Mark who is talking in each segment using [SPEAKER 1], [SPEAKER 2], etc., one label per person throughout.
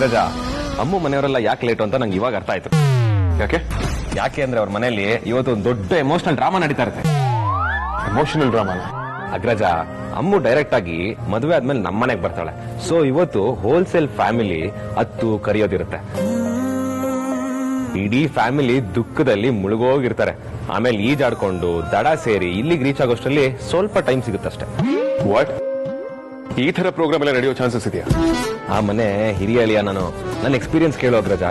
[SPEAKER 1] ಅಗ್ರಜ, ಅಮ್ಮು ಮನೆಯವರೆಲ್ಲ ಯಾಕೆ ಲೇಟು ಅಂತ ನಂಗೆ ಇವಾಗ ಅರ್ಥ ಆಯ್ತು. ಯಾಕೆ ಅಂದ್ರೆ ಅವ್ರ ಮನೆಯಲ್ಲಿ ಇವತ್ತು ಒಂದು ದೊಡ್ಡ ಎಮೋಷನಲ್ ಡ್ರಾಮಾ ನಡೀತಾ ಇರುತ್ತೆ.
[SPEAKER 2] ಎಮೋಷನಲ್ ಡ್ರಾಮಾನ?
[SPEAKER 1] ಅಗ್ರಜ, ಅಮ್ಮು ಡೈರೆಕ್ಟ್ ಆಗಿ ಮದುವೆ ಆದ್ಮೇಲೆ ನಮ್ಮ ಮನೆಗೆ ಬರ್ತಾಳೆ. ಸೊ ಇವತ್ತು ಹೋಲ್ಸೇಲ್ ಫ್ಯಾಮಿಲಿ ಹತ್ತು ಕರೆಯೋದಿರುತ್ತೆ. ಇಡೀ ಫ್ಯಾಮಿಲಿ ದುಃಖದಲ್ಲಿ ಮುಳುಗೋಗಿರ್ತಾರೆ. ಆಮೇಲೆ ಈಜಾಡ್ಕೊಂಡು ದಡ ಸೇರಿ ಇಲ್ಲಿಗೆ ರೀಚ್ ಆಗೋಷ್ಟರಲ್ಲಿ ಸ್ವಲ್ಪ ಟೈಮ್ ಸಿಗುತ್ತಷ್ಟೇ.
[SPEAKER 2] ವಾಟ್? ಈ ತರ ಪ್ರೋಗ್ರಾಮ್ ಎಲ್ಲ ನಡೆಯೋ ಚಾನ್ಸಸ್ ಇದೆಯಾ?
[SPEAKER 1] ಆ ಮನೆ ಹಿರಿಯ ಅಳಿಯ ನಾನು. ನನ್ನ ಎಕ್ಸ್ಪೀರಿಯನ್ಸ್ ಕೇಳೋ ಅಗ್ರಜ.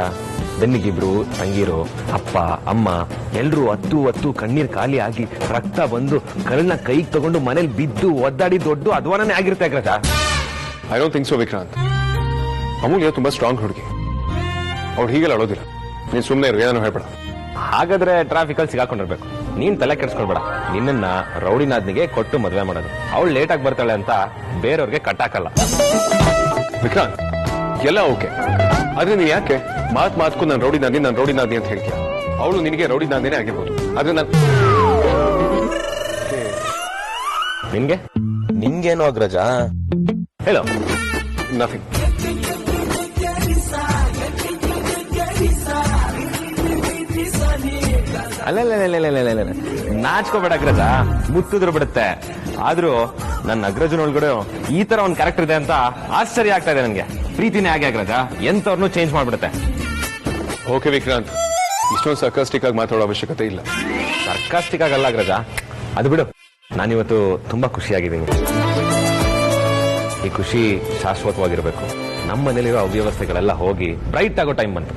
[SPEAKER 1] ಬೆನ್ನಿಗಿಬ್ರು ತಂಗಿರು, ಅಪ್ಪ ಅಮ್ಮ ಎಲ್ರು ಹತ್ತು ಕಣ್ಣೀರ್ ಖಾಲಿ ಆಗಿ ರಕ್ತ ಬಂದು ಕರಳನ್ನ ಕೈಗೆ ತಗೊಂಡು ಮನೇಲಿ ಬಿದ್ದು ಒದ್ದಾಡಿ ದೊಡ್ಡ ಅಧ್ವಾನನೇ ಆಗಿರುತ್ತೆ Agraja.
[SPEAKER 2] I don't think so Vikrant. Amulya ತುಂಬಾ ಸ್ಟ್ರಾಂಗ್ ಹುಡುಗಿ, ಅವ್ರು ಹೀಗೆಲ್ಲ ಅಳೋದಿಲ್ಲ. ನೀನ್ ಸುಮ್ಮನೆ ಇರು, ಏನೋ ಹೇಳ್ಬೇಡ.
[SPEAKER 1] ಹಾಗಾದ್ರೆ ಟ್ರಾಫಿಕ್ ಅಲ್ಲಿ ಸಿಗಾಕೊಂಡಿರ್ಬೇಕು. ನೀನ್ ತಲೆ ಕೆಡ್ಸ್ಕೊಳ್ಬೇಡ. ನಿನ್ನ ರೌಡಿನಾದ್ನಿಗೆ ಕೊಟ್ಟು ಮದ್ವೆ ಮಾಡೋದು. ಅವಳು ಲೇಟ್ ಆಗಿ ಬರ್ತಾಳೆ ಅಂತ ಬೇರೆಯವ್ರಿಗೆ ಕಟ್ಟಾಕಲ್ಲ.
[SPEAKER 2] ವಿಕ್ರಾಂತ್, ಎಲ್ಲ ಓಕೆ, ಆದ್ರೆ ನೀನ್ ಯಾಕೆ ಮಾತ್ಕು ನಾನು ರೌಡಿನಾದ್ನಿ ಅಂತ ಹೇಳ್ತೀಯ? ಅವಳು ನಿನಗೆ ರೌಡಿನಾದ್ನೇ ಆಗಿರ್ಬೋದು, ಆದ್ರೆ
[SPEAKER 1] ನಿಂಗೇನು ಅಗ್ರಜ? ಹೇಳೋ.
[SPEAKER 2] ನಥಿಂಗ್.
[SPEAKER 1] ಅಲ್ಲ, ನಾಚ್ಕೋಬೇಡ ಅಗ್ರಜ, ಮುತ್ತಿದ್ರು ಬಿಡುತ್ತೆ. ಆದ್ರೂ ನನ್ನ ಅಗ್ರಜನೊಳಗಡೆ ಈ ತರ ಒಂದ್ ಕ್ಯಾರೆಕ್ಟರ್ ಇದೆ ಅಂತ ಆಶ್ಚರ್ಯ ಆಗ್ತಾ ಇದೆ ನನ್ಗೆ. ಪ್ರೀತಿನೇ ಆಗಿ ಅಗ್ರಜ ಎಂತವ್ರನ್ನು ಚೇಂಜ್ ಮಾಡ್ಬಿಡುತ್ತೆ.
[SPEAKER 2] ಓಕೆ ವಿಕ್ರಾಂತ್, ಇಷ್ಟೊಂದು ಸರ್ಕಾಸ್ಟಿಕ್ ಆಗಿ ಮಾತಾಡೋ ಅವಶ್ಯಕತೆ ಇಲ್ಲ.
[SPEAKER 1] ಸರ್ಕಾಸ್ಟಿಕ್ ಆಗಲ್ಲ ಅಗ್ರಜ, ಅದು ಬಿಡು. ನಾನಿವತ್ತು ತುಂಬಾ ಖುಷಿಯಾಗಿದ್ದೀನಿ. ಈ ಖುಷಿ ಶಾಶ್ವತವಾಗಿರ್ಬೇಕು. ನಮ್ಮ ಮನೇಲಿರೋ ಅವ್ಯವಸ್ಥೆಗಳೆಲ್ಲ ಹೋಗಿ ಬ್ರೈಟ್ ಆಗೋ ಟೈಮ್ ಬಂತು.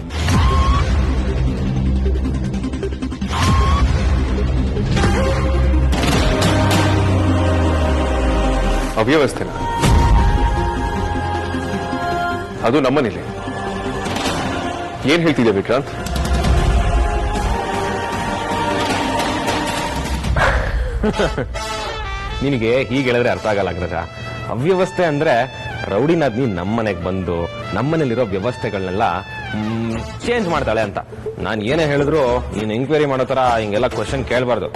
[SPEAKER 2] ಅವ್ಯವಸ್ಥೆನ? ಅದು ನಮ್ಮನೇಲಿ? ಏನ್ ಹೇಳ್ತಿದ್ಯಾ ವಿಕ್ರಾಂತ್?
[SPEAKER 1] ನಿನಗೆ ಹೀಗೆ ಹೇಳಿದ್ರೆ ಅರ್ಥ ಆಗಲ್ಲ ಅಗ್ರಜ. ಅವ್ಯವಸ್ಥೆ ಅಂದ್ರೆ ರೌಡಿನಾದ್ನಿ ನಮ್ಮನೆಗೆ ಬಂದು ನಮ್ಮನೇಲಿರೋ ವ್ಯವಸ್ಥೆಗಳನ್ನೆಲ್ಲ ಚೇಂಜ್ ಮಾಡ್ತಾಳೆ ಅಂತ. ನಾನು ಏನೇ ಹೇಳಿದ್ರು ನೀನು ಎಂಕ್ವೈರಿ ಮಾಡೋ ತರ ಹಿಂಗೆಲ್ಲ ಕ್ವಶನ್ ಕೇಳಬಾರ್ದು.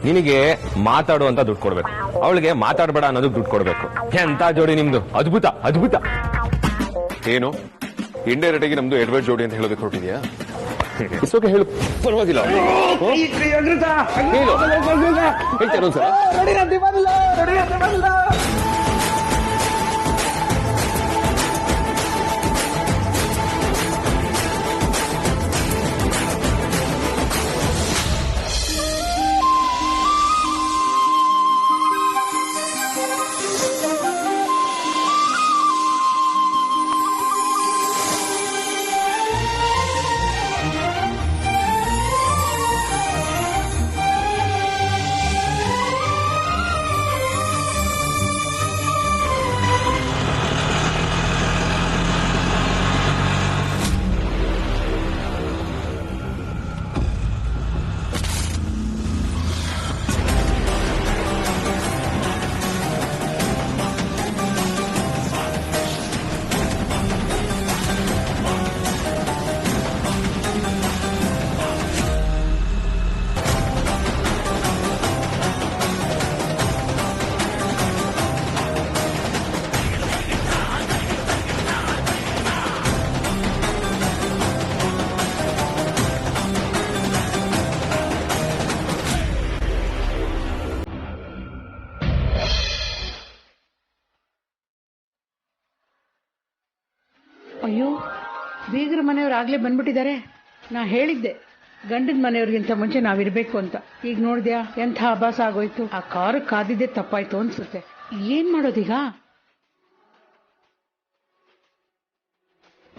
[SPEAKER 1] ನಿನಗೆ ಮಾತಾಡುವಂತ ದುಡ್ಡು ಕೊಡ್ಬೇಕು, ಅವಳಿಗೆ ಮಾತಾಡಬೇಡ ಅನ್ನೋದಕ್ಕೆ ದುಡ್ಡು ಕೊಡ್ಬೇಕು. ಎಂತ ಜೋಡಿ ನಿಮ್ದು! ಅದ್ಭುತ ಅದ್ಭುತ.
[SPEAKER 2] ಏನು ಇಂಡೈರೆಕ್ಟ್ ಆಗಿ ನಮ್ದು ಎಡ್ವರ್ಡ್ ಜೋಡಿ ಅಂತ ಹೇಳೋದಕ್ಕೆ ಹೊರಟಿದ್ಯಾ? ಇಸೋಕೆ ಹೇಳು, ಪರವಾಗಿಲ್ಲ.
[SPEAKER 3] ಅಯ್ಯೋ, ಬೀಗರ ಮನೆಯವ್ರು ಆಗ್ಲೇ ಬಂದ್ಬಿಟ್ಟಿದ್ದಾರೆ. ನಾ ಹೇಳಿದ್ದೆ ಗಂಡನ ಮನೆಯವ್ರಿಗಿಂತ ಮುಂಚೆ ನಾವಿರ್ಬೇಕು ಅಂತ. ಈಗ ನೋಡಿದ್ಯಾ ಎಂಥ ಆಭಾಸ ಆಗೋಯ್ತು. ಆ ಕಾರು ಕಾದಿದ್ದೆ ತಪ್ಪಾಯ್ತು ಅನ್ಸುತ್ತೆ. ಏನ್ ಮಾಡೋದೀಗ?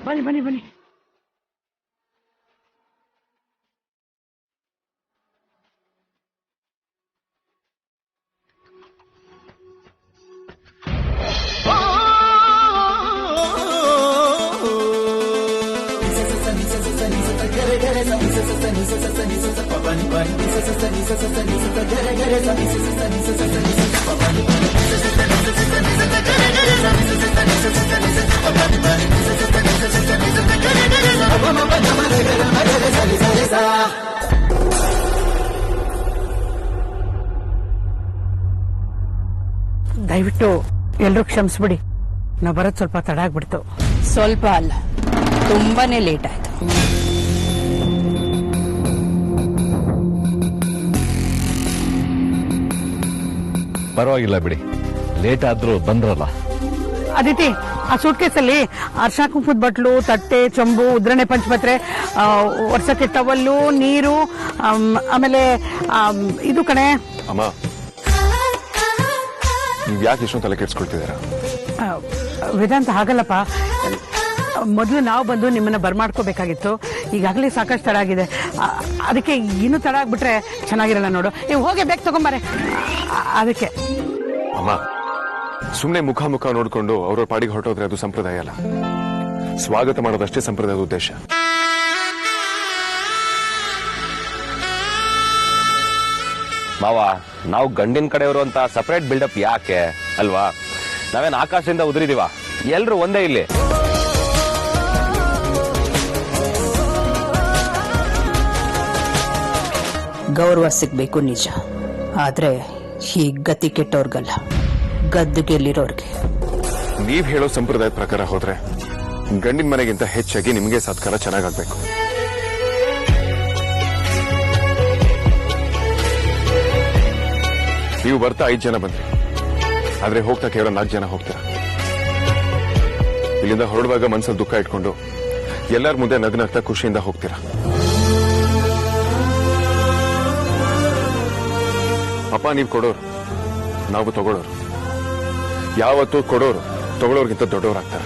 [SPEAKER 3] ಬನ್ನಿ ಬನ್ನಿ ಬನ್ನಿ. ದಯವಿಟ್ಟು ಎಲ್ರೂ ಕ್ಷಮಿಸ್ಬಿಡಿ, ನಾವು ಬರೋದು ಸ್ವಲ್ಪ ತಡ ಆಗ್ಬಿಡ್ತು.
[SPEAKER 4] ಸ್ವಲ್ಪ ಅಲ್ಲ, ತುಂಬಾನೇ ಲೇಟ್ ಆಯ್ತು.
[SPEAKER 5] ಪರವಾಗಿಲ್ಲ ಬಿಡಿ, ಲೇಟ್ ಆದ್ರೂ ಬಂದ್ರಲ್ಲ.
[SPEAKER 3] ಅದಿತಿ, ಆ ಸೂಟ್ಕೇಸಲ್ಲಿ ಅರ್ಶಾ ಕುಂಕುಮದ ಬಟ್ಲು, ತಟ್ಟೆ, ಚೊಂಬು, ಉದ್ರಣೆ ಪಂಚಪತ್ರೆ, ವರ್ಷಕ್ಕೆ ಟವಲ್ಲು, ನೀರು, ಆಮೇಲೆ ಇದು ಕಣೆ.
[SPEAKER 2] ಅಮ್ಮ, ನೀವ್ ಯಾಕೆ ಇಷ್ಟೊಂದು ತಲೆ ಕೆಡ್ಸ್ಕೊಳ್ತಿದ್ದೀರಾ?
[SPEAKER 3] ವೇದಾಂತ ಹಾಗಲ್ಲಪ್ಪ, ಮೊದಲು ನಾವು ಬಂದು ನಿಮ್ಮನ್ನ ಬರ್ಮಾಡ್ಕೋಬೇಕಾಗಿತ್ತು. ಈಗಾಗಲೇ ಸಾಕಷ್ಟು ತಡ ಆಗಿದೆ, ಅದಕ್ಕೆ ಇನ್ನೂ ತಡ ಆಗ್ಬಿಟ್ರೆ ಚೆನ್ನಾಗಿರಲ್ಲ ನೋಡು. ನೀವು ಹೋಗಿ ಬೇಗ ತಗೊಂಬಾರೆ. ಅದಕ್ಕೆ
[SPEAKER 2] ಅಮ್ಮ, ಸುಮ್ನೆ ಮುಖ ನೋಡ್ಕೊಂಡು ಅವ್ರ ಪಾಡಿಗೆ ಹೊರಟೋದ್ರೆ ಅದು ಸಂಪ್ರದಾಯ ಅಲ್ಲ. ಸ್ವಾಗತ ಮಾಡೋದಷ್ಟೇ ಸಂಪ್ರದಾಯದ ಉದ್ದೇಶ.
[SPEAKER 1] ಮಾವ, ನಾವು ಗಂಡಿನ ಕಡೆಯವರು ಅಂತ ಸಪರೇಟ್ ಬಿಲ್ಡಪ್ ಯಾಕೆ ಅಲ್ವಾ? ನಾವೇನ್ ಆಕಾಶದಿಂದ ಉದುರಿದೀವ? ಎಲ್ರು ಒಂದೇ ಇಲ್ಲಿ.
[SPEAKER 4] ಗೌರವ ಸಿಗ್ಬೇಕು ನಿಜ, ಆದ್ರೆ ಈ ಗತಿ ಕೆಟ್ಟವ್ರಿಗಲ್ಲ, ಗದ್ದುಗೆಲ್ಲಿರೋರ್ಗೆ.
[SPEAKER 2] ನೀವ್ ಹೇಳೋ ಸಂಪ್ರದಾಯದ ಪ್ರಕಾರ ಹೋದ್ರೆ ಗಂಡಿನ ಮನೆಗಿಂತ ಹೆಚ್ಚಾಗಿ ನಿಮಗೆ ಸತ್ಕಾರ ಚೆನ್ನಾಗಾಗ್ಬೇಕು. ನೀವು ಬರ್ತಾ 5 ಜನ ಬಂದ್ರಿ, ಆದ್ರೆ ಹೋಗ್ತಾ ಕೇವಲ 4 ಜನ ಹೋಗ್ತೀರಾ. ಇಲ್ಲಿಂದ ಹೊರಡುವಾಗ ಮನ್ಸಲ್ಲಿ ದುಃಖ ಇಟ್ಕೊಂಡು ಎಲ್ಲರ ಮುಂದೆ ನಗ್ನಗ್ತಾ ಖುಷಿಯಿಂದ ಹೋಗ್ತೀರಾ. ಅಪ್ಪ, ನೀವು ಕೊಡೋರು, ನಾವು ತಗೊಳ್ಳೋರು. ಯಾವತ್ತೂ ಕೊಡೋರು ತಗೊಳ್ಳೋರ್ಗಿಂತ ದೊಡ್ಡವರಾಗ್ತಾರೆ.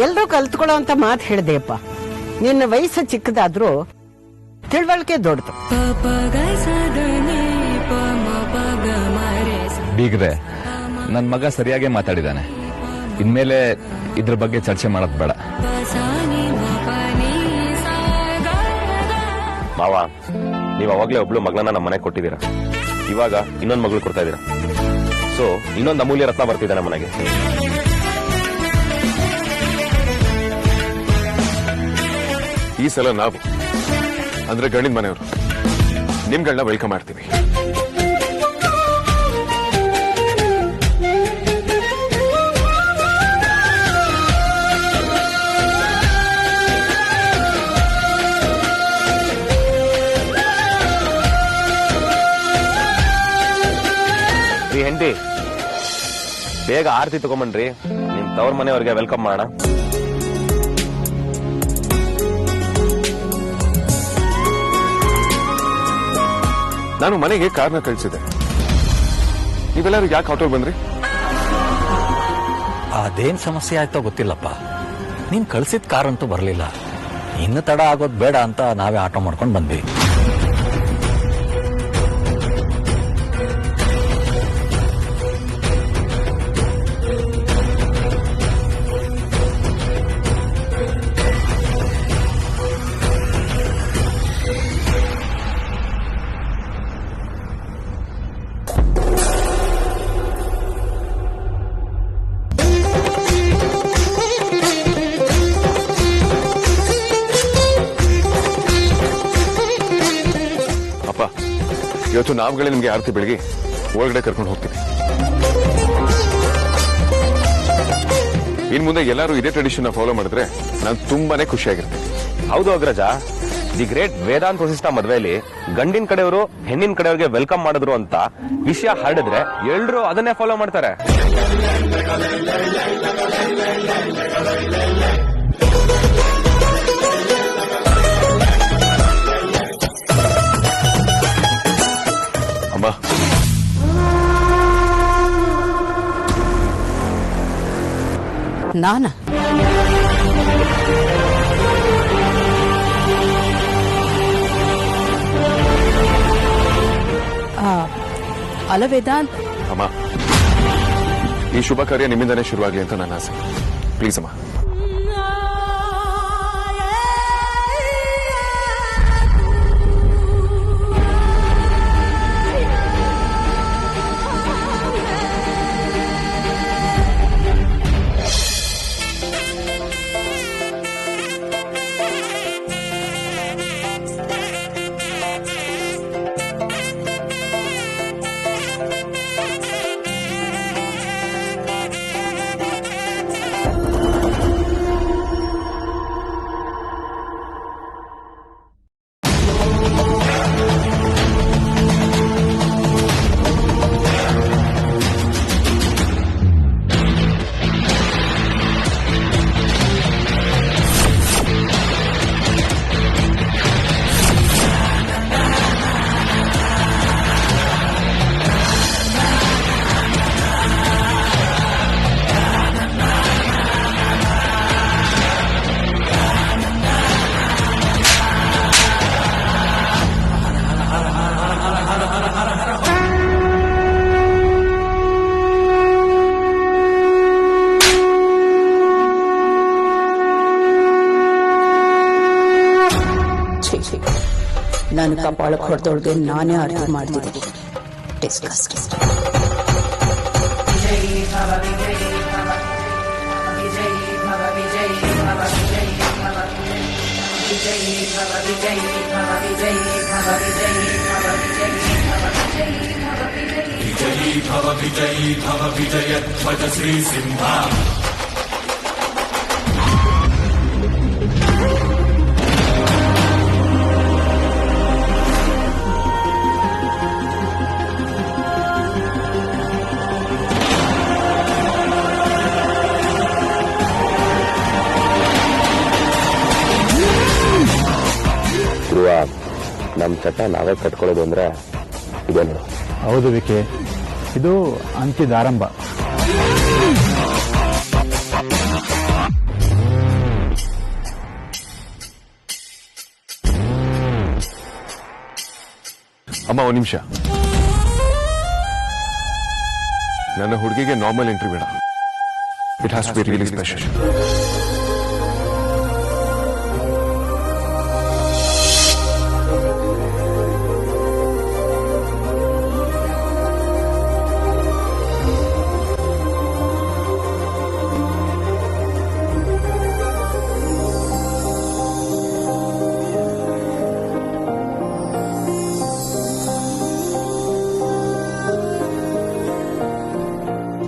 [SPEAKER 6] ಎಲ್ರೂ ಕಲ್ತ್ಕೊಳ್ಳೋ ಅಂತ ಮಾತು ಹೇಳಿದೆಯಪ್ಪ. ನಿನ್ನ ವಯಸ್ಸು ಚಿಕ್ಕದಾದ್ರೂ ತಿಳುವಳಿಕೆ ದೊಡ್ಡದು.
[SPEAKER 5] ಬೀಗ್ರೆ, ನನ್ ಮಗ ಸರಿಯಾಗಿ ಮಾತಾಡಿದಾನೆ. ಇನ್ಮೇಲೆ ಇದ್ರ ಬಗ್ಗೆ ಚರ್ಚೆ ಮಾಡೋದ್ ಬೇಡ.
[SPEAKER 1] ಮಾವ, ನೀವು ಅವಾಗ್ಲೇ ಒಬ್ಳು ಮಗಳನ್ನ ನಮ್ಮ ಮನೆಗೆ ಕೊಟ್ಟಿದ್ದೀರಾ, ಇವಾಗ ಇನ್ನೊಂದು ಮಗಳು ಕೊಡ್ತಾ ಇದ್ದೀರಾ. ಸೊ ಇನ್ನೊಂದು ಅಮೂಲ್ಯ ರತ್ನ ಬರ್ತಿದ್ದಾನೆ ಮನೆಗೆ.
[SPEAKER 2] ಈ ಸಲ ನಾವು ಅಂದ್ರೆ ಗಂಡಿನ ಮನೆಯವರು ನಿಮ್ಗಳನ್ನ ವೆಲ್ಕಮ್ ಮಾಡ್ತೀವಿ.
[SPEAKER 1] ಹೆಂಡಿ, ಬೇಗ ಆರತಿ ತಗೊಂಬನ್ರಿ, ನಿಮ್ ತವ್ರ ಮನೆಯವ್ರಿಗೆ ವೆಲ್ಕಮ್ ಮಾಡೋಣ.
[SPEAKER 2] ನಾನು ಮನೆಗೆ ಕಾರ್ನ ಕಳಿಸಿದೆ, ನೀವೆಲ್ಲರೂ ಯಾಕೆ ಆಟೋ ಬಂದ್ರಿ?
[SPEAKER 5] ಅದೇನ್ ಸಮಸ್ಯೆ ಆಯ್ತೋ ಗೊತ್ತಿಲ್ಲಪ್ಪ, ನೀನ್ ಕಳ್ಸಿದ ಕಾರ್ ಅಂತೂ ಬರ್ಲಿಲ್ಲ. ಇನ್ನು ತಡ ಆಗೋದ್ ಬೇಡ ಅಂತ ನಾವೇ ಆಟೋ ಮಾಡ್ಕೊಂಡ್ ಬಂದ್ವಿ.
[SPEAKER 2] ಇವತ್ತು ನಾವುಗಳೇ ನಿಮ್ಗೆ ಆರತಿ ಬೆಳಗ್ಗೆ ಒಳಗಡೆ ಕರ್ಕೊಂಡು ಹೋಗ್ತೀವಿ. ಇನ್ ಮುಂದೆ ಎಲ್ಲರೂ ಇದೇ ಟ್ರೆಡಿಷನ್ ಫಾಲೋ ಮಾಡಿದ್ರೆ ನಾನು ತುಂಬಾನೇ ಖುಷಿಯಾಗಿರ್ತೀನಿ.
[SPEAKER 1] ಹೌದು ಅಗ್ರಜ, ದಿ ಗ್ರೇಟ್ ವೇದಾಂತ್ ವಸಿಷ್ಠ ಮದುವೆಯಲ್ಲಿ ಗಂಡಿನ ಕಡೆಯವರು ಹೆಣ್ಣಿನ ಕಡೆಯವ್ರಿಗೆ ವೆಲ್ಕಮ್ ಮಾಡಿದ್ರು ಅಂತ ವಿಷಯ ಹರಡಿದ್ರೆ ಎಲ್ರು ಅದನ್ನೇ ಫಾಲೋ ಮಾಡ್ತಾರೆ.
[SPEAKER 2] ಅಮ್ಮ,
[SPEAKER 4] ನಾನಾ? ಅಲ್ಲ ವೇದಾಂತ್.
[SPEAKER 2] ಅಮ್ಮ, ಈ ಶುಭ ಕಾರ್ಯ ನಿಮ್ಮಿಂದನೇ ಶುರುವಾಗಲಿ ಅಂತ ನನ್ನ ಆಸೆ. ಪ್ಲೀಸ್ ಅಮ್ಮ.
[SPEAKER 4] ನಾನು ಕಪಾಳಕ್ಕೆ ಹೊಡೆದೊಳಗೆ ನಾನೇ ಅರ್ಥ ಮಾಡ್ತಿದ್ದೀನಿ. ಡಿಸ್ಕಸ್ಟ್.
[SPEAKER 1] ಧ್ರುವ, ನಮ್ಮ ಚಟ ನಾವೇ ಕಟ್ಕೊಳ್ಳೋದು ಅಂದ್ರೆ ಇದೇನು?
[SPEAKER 7] ಹೌದು ವಿಕೆ, ಇದು ಅಂತ್ಯದ ಆರಂಭ.
[SPEAKER 2] ಅಮ್ಮ ಒಂದು ನಿಮಿಷ. ನನ್ನ ಹುಡುಗಿಗೆ ನಾರ್ಮಲ್ ಎಂಟ್ರಿ ಬೇಡ. It has to be really special.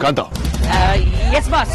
[SPEAKER 2] Kantha,
[SPEAKER 4] yes boss.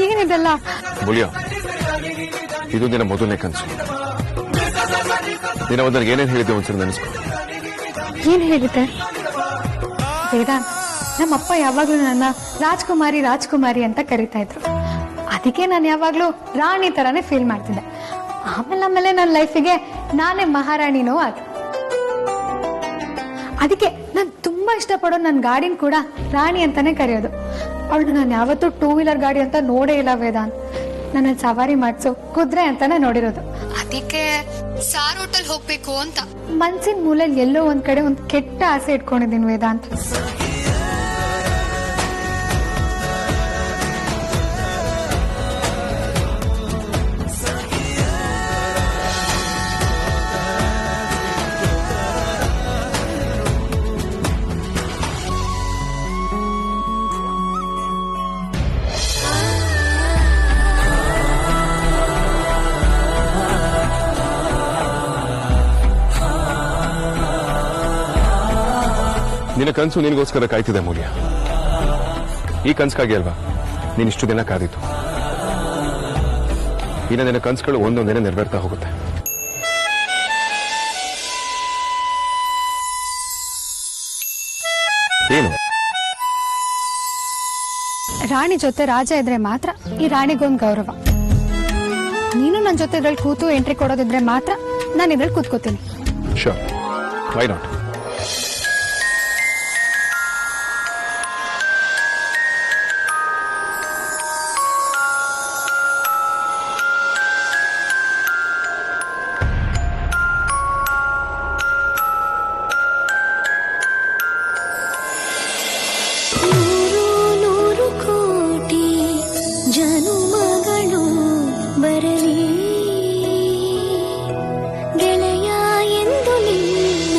[SPEAKER 8] ಏನಿದೆಲ್ಲ?
[SPEAKER 2] ಮುಳಿಯ, ಇದು ನಿನ್ನ ಮೊದಲನೇ ಕನಸು. ನಿನ್ನ ಒಂದರಿಗೆ ಏನೇನು ಹೇಳಿದ್ದೆ ಒಂದ್ಸರಿ ನೆನೆಸ್ಕೊ.
[SPEAKER 8] ಏನ್ ಹೇಳಿದ್ದೆ? ವೇದಾಂತ್, ನಮ್ಮಪ್ಪ ಯಾವಾಗ್ಲೂ ನನ್ನ ರಾಜ್ಕುಮಾರಿ ರಾಜ್ಕುಮಾರಿ ಅಂತ ಕರಿತಾ ಇದ್ರು. ಅದಕ್ಕೆ ನಾನು ಯಾವಾಗ್ಲೂ ರಾಣಿ ತರಾನೇ ಫೀಲ್ ಮಾಡ್ತಿದ್ದೆ. ಆಮೇಲೆ ನನ್ನ ಲೈಫಿಗೆ ನಾನೇ ಮಹಾರಾಣಿನೂ ಆದ. ಅದಕ್ಕೆ ನಾನು ತುಂಬಾ ಇಷ್ಟಪಡೋ ನನ್ನ ಗಾಡಿನ ಕೂಡ ರಾಣಿ ಅಂತಾನೆ ಕರೆಯೋದು. ಅವಳು ನಾನು ಯಾವತ್ತೂ 2 ವೀಲರ್ ಗಾಡಿ ಅಂತ ನೋಡೇ ಇಲ್ಲ ವೇದಾಂತ್. ನನ್ನ ಸವಾರಿ ಮಾಡ್ಸು ಕುದುರೆ ಅಂತಾನೆ ನೋಡಿರೋದು. ಅದಕ್ಕೆ ಸಾರ್ ಹೋಟೆಲ್ ಹೋಗ್ಬೇಕು ಅಂತ ಮನ್ಸಿನ ಮೂಲೆಯಲ್ಲಿ ಎಲ್ಲೋ ಒಂದ್ ಕಡೆ ಒಂದ್ ಕೆಟ್ಟ ಆಸೆ ಇಟ್ಕೊಂಡಿದ್ದೀನಿ ವೇದಾಂತ್.
[SPEAKER 2] ನಿನ್ನ ಕನಸು ನಿನಗೋಸ್ಕರ ಕಾಯ್ತಿದೆ ಮೂಲ್ಯ. ಈ ಕನಸ್ಕಾಗಿ ಅಲ್ವಾ ನೀನ್ ಇಷ್ಟು ದಿನ ಕಾದಿತ್ತು. ಇನ್ನು ನಿನ್ನ ಕನಸುಗಳು ಒಂದೊಂದೇನೆ ನೆರವೇರ್ತಾ ಹೋಗುತ್ತೆ.
[SPEAKER 8] ರಾಣಿ ಜೊತೆ ರಾಜ ಇದ್ರೆ ಮಾತ್ರ ಈ ರಾಣಿಗೊಂದು ಗೌರವ. ನೀನು ನನ್ನ ಜೊತೆ ಇದ್ರಲ್ಲಿ ಕೂತು ಎಂಟ್ರಿ ಕೊಡೋದಿದ್ರೆ ಮಾತ್ರ ನಾನು ಇದ್ರಲ್ಲಿ ಕೂತ್ಕೋತೀನಿ.
[SPEAKER 2] Sure, why not?
[SPEAKER 9] ಜನುಮಗಳು ಬರಲಿ ಗೆಳೆಯ ಎಂದು ನಿನ್ನ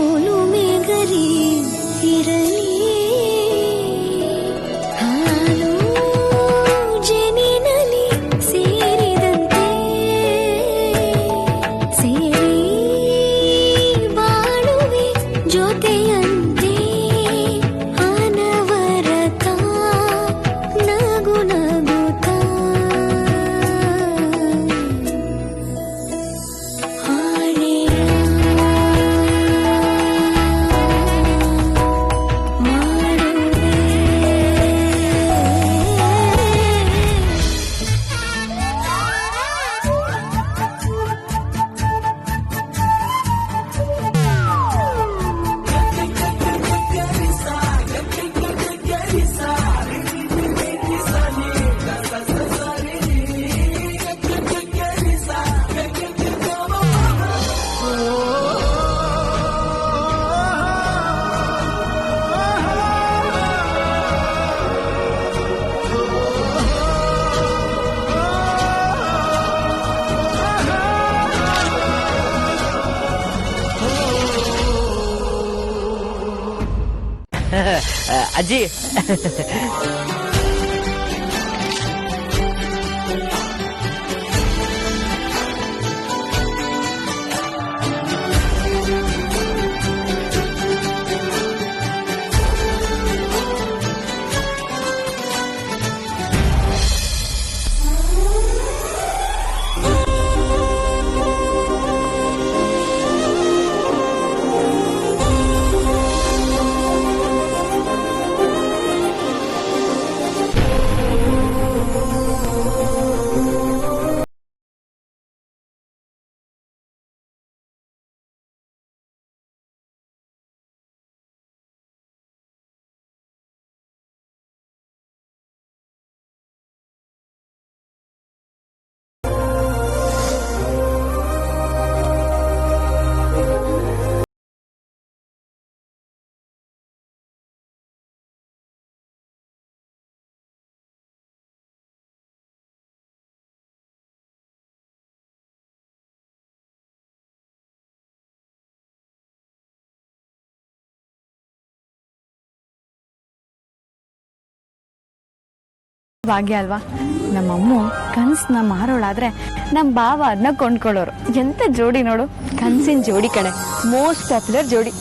[SPEAKER 9] ಒಲುಮೆಗರಿ ಇರಲಿ. ಹಾಲು ಜನಿನಲಿ ಸೇರಿದಂತೆ ಸೇರಿ ಬಾಳುವೆ ಜೊತೆಯಂತೆ ಅನವರತ ನಗು ನಗುತ್ತಾ ಹಾಡೆಯ
[SPEAKER 6] ಅಜ್ಜಿ
[SPEAKER 10] ಭಾಗ್ಯ ಅಲ್ವಾ? ನಮ್ಮಮ್ಮ ಕನ್ಸ್ನ ಮಾರೋಳಾದ್ರೆ ನಮ್ ಬಾವ ಅದನ್ನ ಕೊಂಡ್ಕೊಳ್ಳೋರು. ಎಂತ ಜೋಡಿ ನೋಡು, ಕನ್ಸಿನ ಜೋಡಿ ಕಣೆ, ಮೋಸ್ಟ್ ಪಾಪ್ಯುಲರ್ ಜೋಡಿ.